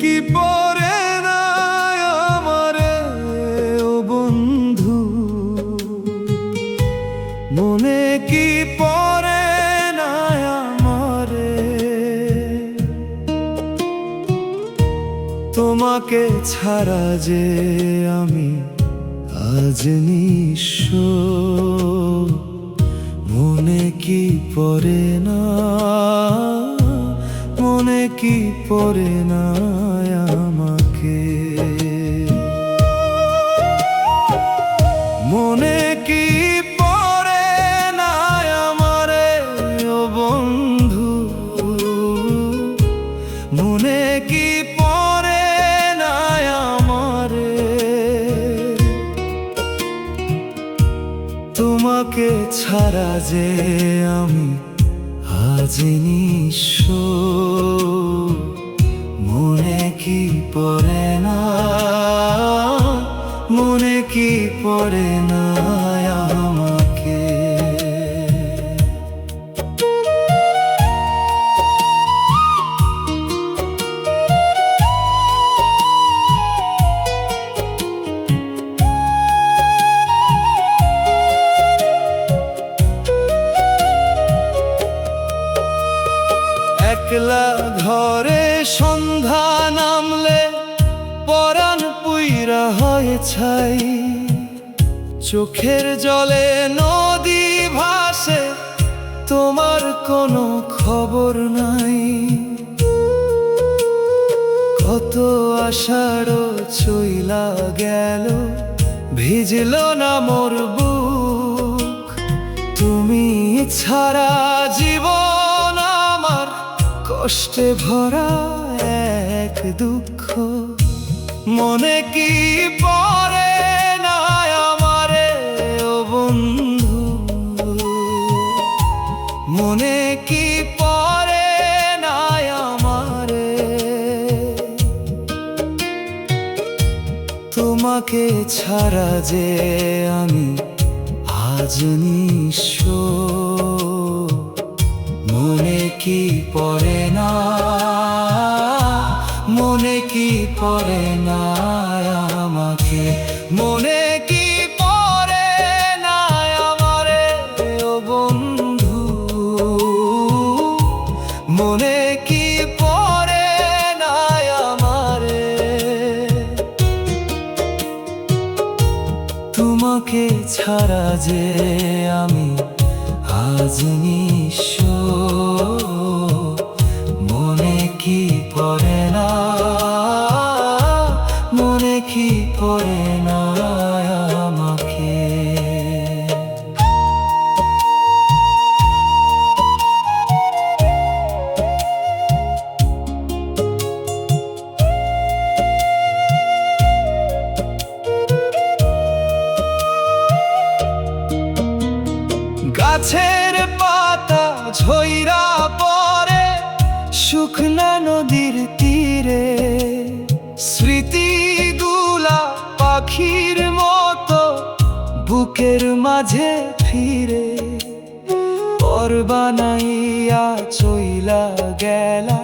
কি পরে না আমারে ও বন্ধু, মনে কি পরে না আমারে। তোমাকে ছাড়া যে আমি আজ নিঃস্ব, মনে কি পড়ে না, মনে কি পড়ে না আমাকে। মনে কি পড়ে না আমারে ও বন্ধু, মনে কি পড়ে না আমারে। তোমাকে ছাড়া যে আমি আজ নিঃস্ব, মনে কি পড়ে না, মনে কি পড়ে না আমাকে। একলা ঘরে সন্ধ্যা নামলে পরাণ পুইরা হয় ছাই, চোখের জলে নদী ভাসে তোমার কোনো খবর নাই। কত আষাঢ় চইলা গেল, ভিজল না মোর বুক, তুমি ছাড়া জীবন আমার কষ্টে ভরা এক দুঃখ। মনে কি পড়ে না আমারে ও বন্ধু, মনে কি পড়ে না আমারে। তোমাকে ছাড়া যে আমি আজ নিঃস্ব, মনে কি পড়ে না, মনে কি পড়ে না আমাকে। মনে কি পড়ে না আমারে ও বন্ধু, মনে কি পড়ে না আমারে। তোমাকে ছাড়া যে আমি আজ নিঃস্ব, মনে কি পড়ে না, মনে কি পড়ে না আমাকে। গাছের পাতা ঝইরা পড়ে শুকনা নদীর তীরে, স্মৃতিগুলা পাখির মতো বুকের মাঝে ফিরে। পর বানাইয়া চইলা গেলা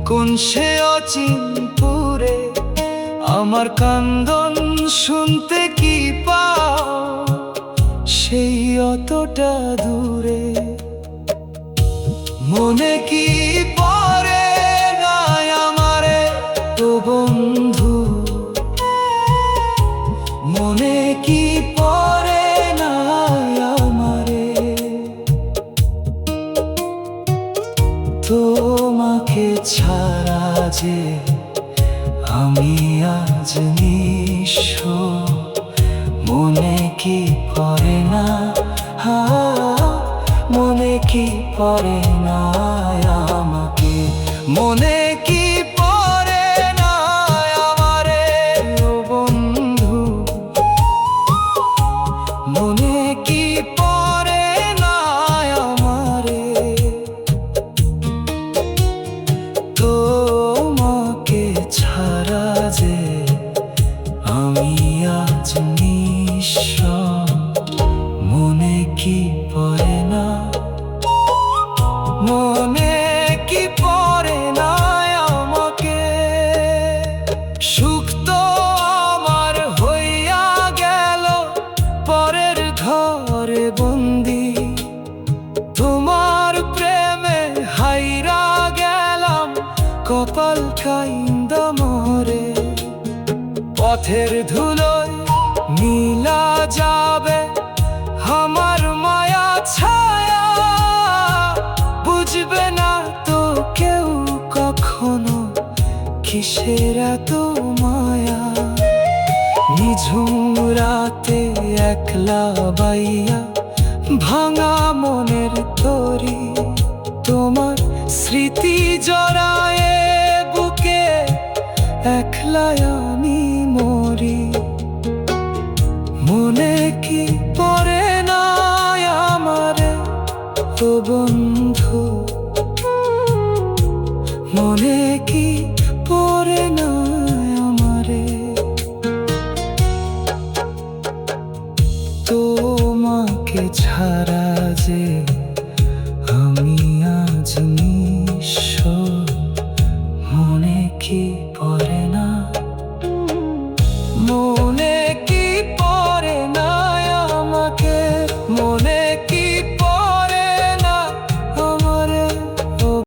কোন সে অচিনপুরে, আমার কান্দন শুনতে কি পাও সেই অতটা দূরে। মনে কি পড়ে না আমারে তো বন্ধু, মনে কি পড়ে না আমারে। তোমাকে ছাড়া যে আমি আজ নিঃস্ব, মনে কি পড়ে না, মনে কি পড়ে না আমাকে। মনে কি পড়ে না আমারে ও বন্ধু, মনে কি পড়ে না আমারে। তোমাকে ছাড়া যে আমি আজ নিঃস্ব, মনে কি পড়ে না, মনে কি পড়ে না কপাল কাইন্দা মরে। পথের ধুলোয় নীলা যাবে আমার মায়া ছায়া, বুঝবে না তো কেউ কখনো কিসের এত মায়া। নিঝুম রাতে একলা বাইয়া ভাঙা মনের তরি, তোমার স্মৃতি জড়ায় বুকে একলাই আমি মরি। মনে কি পড়ে না আমারে তো বন্ধু, মনে কি পড়ে না আমারে। তোমাকে ছাড়া যে